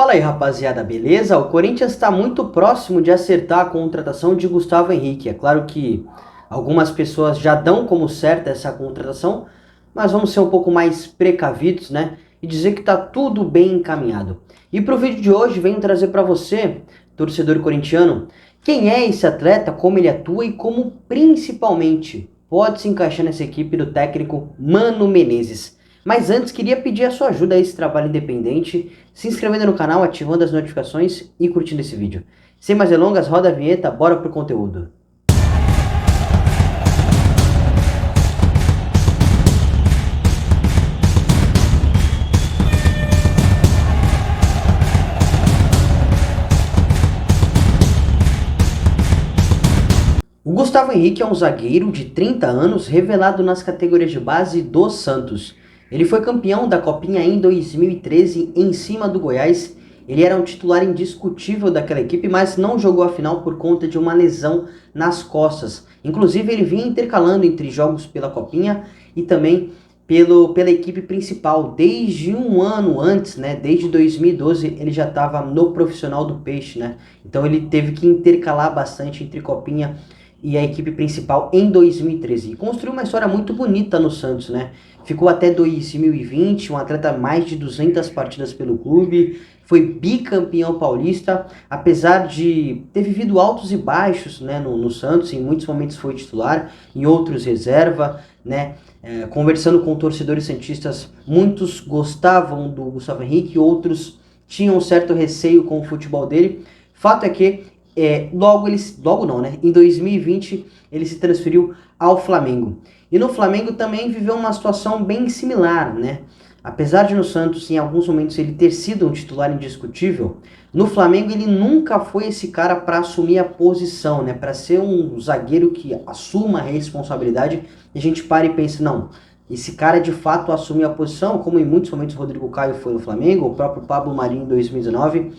Fala aí, rapaziada, beleza? O Corinthians está muito próximo de acertar a contratação de Gustavo Henrique. É claro que algumas pessoas já dão como certa essa contratação, mas vamos ser um pouco mais precavidos, né? E dizer que está tudo bem encaminhado. E para o vídeo de hoje, venho trazer para você, torcedor corintiano, quem é esse atleta, como ele atua e como principalmente pode se encaixar nessa equipe do técnico Mano Menezes. Mas antes, queria pedir a sua ajuda a esse trabalho independente, se inscrevendo no canal, ativando as notificações e curtindo esse vídeo. Sem mais delongas, roda a vinheta, bora pro conteúdo. O Gustavo Henrique é um zagueiro de 30 anos revelado nas categorias de base do Santos. Ele foi campeão da Copinha em 2013 em cima do Goiás. Ele era um titular indiscutível daquela equipe, mas não jogou a final por conta de uma lesão nas costas. Inclusive, ele vinha intercalando entre jogos pela Copinha e também pela equipe principal. Desde um ano antes, né? Desde 2012, ele já estava no profissional do Peixe, né? Então ele teve que intercalar bastante entre Copinha e a equipe principal em 2013. E construiu uma história muito bonita no Santos, né? Ficou até 2020, um atleta mais de 200 partidas pelo clube, foi bicampeão paulista, apesar de ter vivido altos e baixos, né, no Santos. Em muitos momentos foi titular, em outros reserva, né? Conversando com torcedores santistas, muitos gostavam do Gustavo Henrique, outros tinham um certo receio com o futebol dele. Fato é que logo não, né? Em 2020 ele se transferiu ao Flamengo. E no Flamengo também viveu uma situação bem similar, né? Apesar de no Santos, em alguns momentos, ele ter sido um titular indiscutível, no Flamengo ele nunca foi esse cara para assumir a posição, né? Para ser um zagueiro que assuma a responsabilidade. E a gente para e pensa, não, esse cara de fato assumiu a posição, como em muitos momentos o Rodrigo Caio foi no Flamengo, o próprio Pablo Marinho em 2019.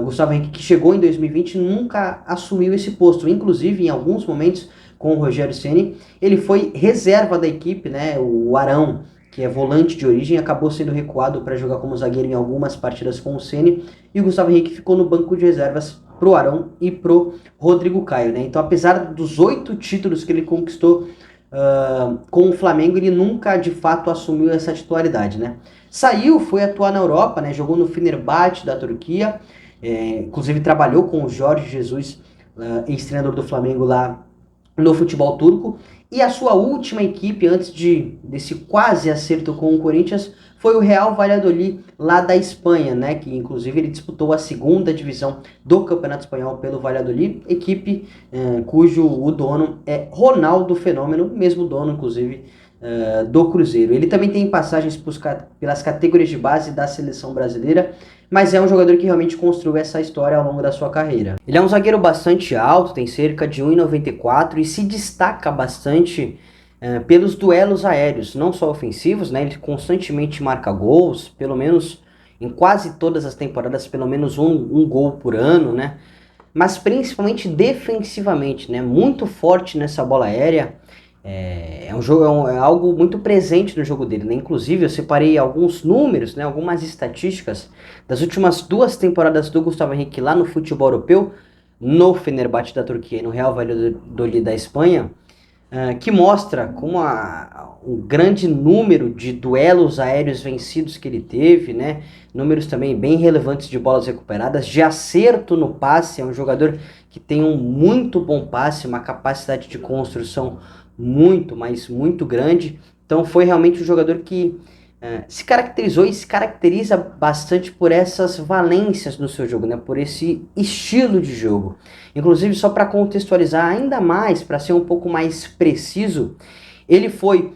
Gustavo Henrique, que chegou em 2020, nunca assumiu esse posto. Inclusive, em alguns momentos, com o Rogério Ceni, ele foi reserva da equipe, né? O Arão, que é volante de origem, acabou sendo recuado para jogar como zagueiro em algumas partidas com o Ceni, e o Gustavo Henrique ficou no banco de reservas pro Arão e pro Rodrigo Caio, né? Então, apesar dos 8 títulos que ele conquistou com o Flamengo, ele nunca de fato assumiu essa titularidade, né? Saiu, foi atuar na Europa, né? Jogou no Fenerbahçe da Turquia. Inclusive trabalhou com o Jorge Jesus, ex-treinador do Flamengo lá no futebol turco. E a sua última equipe, antes desse quase acerto com o Corinthians, foi o Real Valladolid, lá da Espanha, né? Que inclusive ele disputou a segunda divisão do Campeonato Espanhol pelo Valladolid, equipe cujo o dono é Ronaldo Fenômeno, mesmo dono, inclusive, do Cruzeiro. Ele também tem passagens pelas categorias de base da seleção brasileira, mas é um jogador que realmente construiu essa história ao longo da sua carreira. Ele é um zagueiro bastante alto, tem cerca de 1,94 e se destaca bastante pelos duelos aéreos, não só ofensivos, né? Ele constantemente marca gols, pelo menos em quase todas as temporadas, pelo menos um gol por ano, né? Mas principalmente defensivamente, né? Muito forte nessa bola aérea. É algo muito presente no jogo dele, né? Inclusive eu separei alguns números, né? Algumas estatísticas das últimas 2 temporadas do Gustavo Henrique lá no futebol europeu, no Fenerbahçe da Turquia e no Real Valladolid da Espanha, que mostra como o grande número de duelos aéreos vencidos que ele teve, né? Números também bem relevantes de bolas recuperadas, de acerto no passe. É um jogador que tem um muito bom passe, uma capacidade de construção muito, mas muito grande. Então foi realmente um jogador que se caracterizou e se caracteriza bastante por essas valências no seu jogo, né? Por esse estilo de jogo. Inclusive, só para contextualizar ainda mais, para ser um pouco mais preciso, ele foi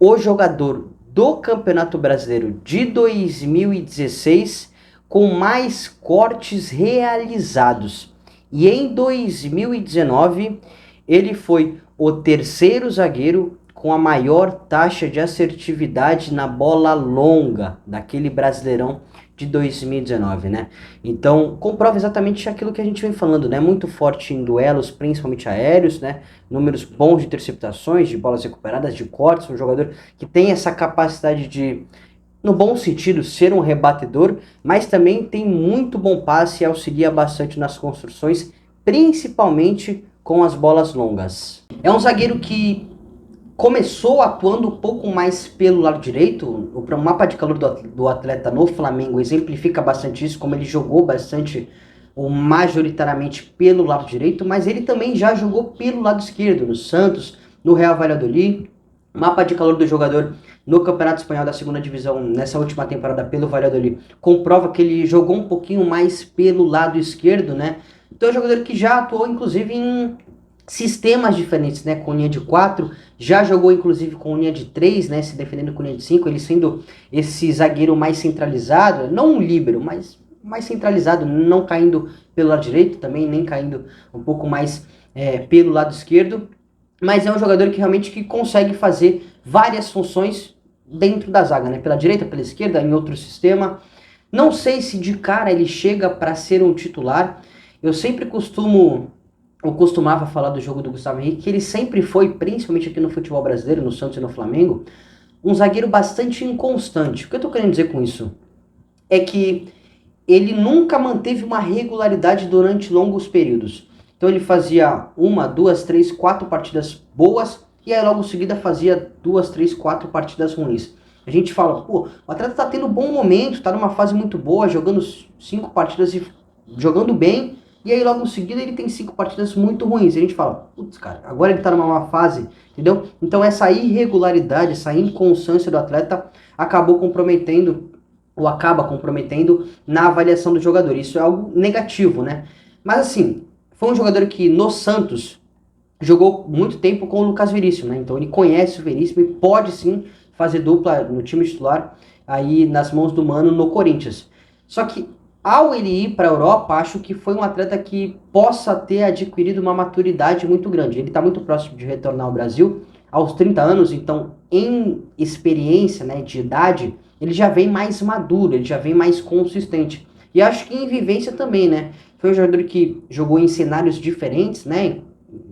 o jogador do Campeonato Brasileiro de 2016 com mais cortes realizados. E em 2019, ele foi o terceiro zagueiro com a maior taxa de assertividade na bola longa daquele Brasileirão de 2019, né? Então, comprova exatamente aquilo que a gente vem falando, né? Muito forte em duelos, principalmente aéreos, né? Números bons de interceptações, de bolas recuperadas, de cortes, um jogador que tem essa capacidade de no bom sentido, ser um rebatedor, mas também tem muito bom passe e auxilia bastante nas construções, principalmente com as bolas longas. É um zagueiro que começou atuando um pouco mais pelo lado direito. O mapa de calor do atleta no Flamengo exemplifica bastante isso, como ele jogou bastante ou majoritariamente pelo lado direito, mas ele também já jogou pelo lado esquerdo, no Santos, no Real Valladolid. O mapa de calor do jogador no Campeonato Espanhol da segunda divisão, nessa última temporada pelo Valladolid, comprova que ele jogou um pouquinho mais pelo lado esquerdo, né? Então é um jogador que já atuou, inclusive, em sistemas diferentes, né? Com linha de 4, já jogou, inclusive, com linha de 3, né? Se defendendo com linha de 5, ele sendo esse zagueiro mais centralizado, não um líbero, mas mais centralizado, não caindo pelo lado direito também, nem caindo um pouco mais pelo lado esquerdo, mas é um jogador que realmente que consegue fazer várias funções dentro da zaga, né? Pela direita, pela esquerda, em outro sistema. Não sei se de cara ele chega para ser um titular. Eu sempre costumava falar do jogo do Gustavo Henrique, que ele sempre foi, principalmente aqui no futebol brasileiro, no Santos e no Flamengo, um zagueiro bastante inconstante. O que eu tô querendo dizer com isso? É que ele nunca manteve uma regularidade durante longos períodos. Então ele fazia 1, 2, 3, 4 partidas boas e aí logo em seguida fazia 2, 3, 4 partidas ruins. A gente fala, pô, o atleta tá tendo um bom momento, tá numa fase muito boa, jogando 5 partidas e jogando bem, e aí logo em seguida ele tem 5 partidas muito ruins. E a gente fala, putz, cara, agora ele tá numa má fase, entendeu? Então essa irregularidade, essa inconstância do atleta acabou comprometendo ou acaba comprometendo na avaliação do jogador. Isso é algo negativo, né? Mas assim, foi um jogador que no Santos jogou muito tempo com o Lucas Veríssimo, né? Então ele conhece o Veríssimo e pode sim fazer dupla no time titular aí nas mãos do Mano no Corinthians. Só que ao ele ir para a Europa, acho que foi um atleta que possa ter adquirido uma maturidade muito grande. Ele está muito próximo de retornar ao Brasil aos 30 anos, então em experiência, né, de idade, ele já vem mais maduro, ele já vem mais consistente. E acho que em vivência também, né? Foi um jogador que jogou em cenários diferentes, né?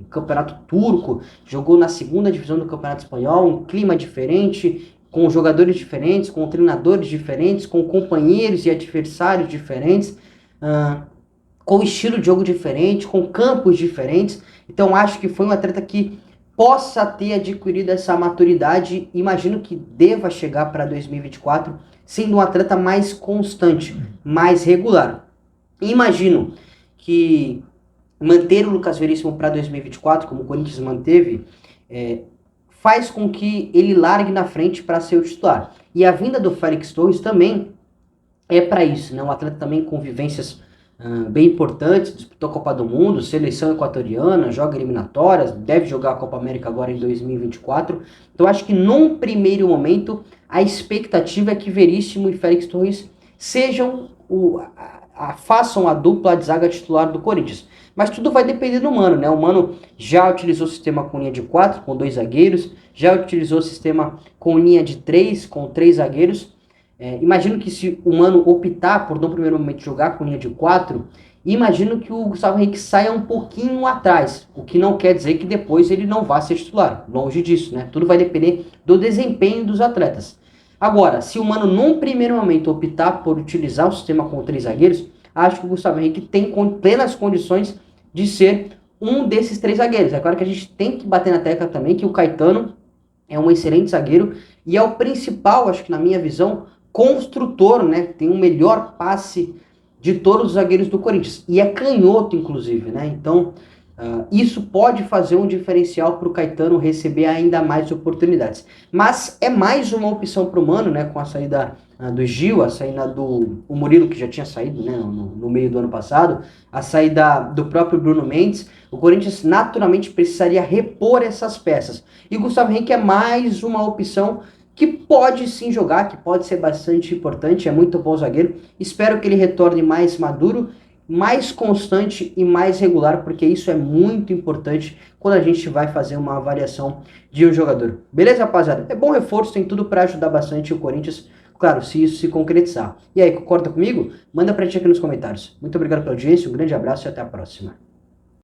Campeonato turco, jogou na segunda divisão do Campeonato Espanhol, um clima diferente, com jogadores diferentes, com treinadores diferentes, com companheiros e adversários diferentes, com estilo de jogo diferente, com campos diferentes. Então acho que foi um atleta que possa ter adquirido essa maturidade, imagino que deva chegar para 2024 sendo um atleta mais constante, mais regular. Imagino que manter o Lucas Veríssimo para 2024, como o Corinthians manteve, faz com que ele largue na frente para ser o titular. E a vinda do Félix Torres também é para isso, né? Um atleta também com vivências bem importantes, disputou a Copa do Mundo, seleção equatoriana, joga eliminatórias, deve jogar a Copa América agora em 2024. Então acho que num primeiro momento a expectativa é que Veríssimo e Félix Torres sejam façam a dupla de zaga titular do Corinthians. Mas tudo vai depender do Mano, né? O Mano já utilizou o sistema com linha de 4, com 2 zagueiros, já utilizou o sistema com linha de 3, com 3 zagueiros. Imagino que se o Mano optar por, no primeiro momento, jogar com linha de 4, imagino que o Gustavo Henrique saia um pouquinho atrás, o que não quer dizer que depois ele não vá ser titular, longe disso, né? Tudo vai depender do desempenho dos atletas. Agora, se o Mano, num primeiro momento, optar por utilizar o sistema com 3 zagueiros, acho que o Gustavo Henrique tem plenas condições de ser um desses 3 zagueiros. É claro que a gente tem que bater na tecla também que o Caetano é um excelente zagueiro e é o principal, acho que na minha visão, construtor, né? Tem o melhor passe de todos os zagueiros do Corinthians. E é canhoto, inclusive, né? Então, isso pode fazer um diferencial para o Caetano receber ainda mais oportunidades. Mas é mais uma opção para o Mano, né? Com a saída do Gil, a saída do Murilo, que já tinha saído, né? No meio do ano passado, a saída do próprio Bruno Mendes. O Corinthians naturalmente precisaria repor essas peças. E o Gustavo Henrique é mais uma opção que pode sim jogar, que pode ser bastante importante, é muito bom zagueiro. Espero que ele retorne mais maduro, mais constante e mais regular, porque isso é muito importante quando a gente vai fazer uma avaliação de um jogador. Beleza, rapaziada? É bom reforço, tem tudo para ajudar bastante o Corinthians, claro, se isso se concretizar. E aí, concorda comigo? Manda pra gente aqui nos comentários. Muito obrigado pela audiência, um grande abraço e até a próxima.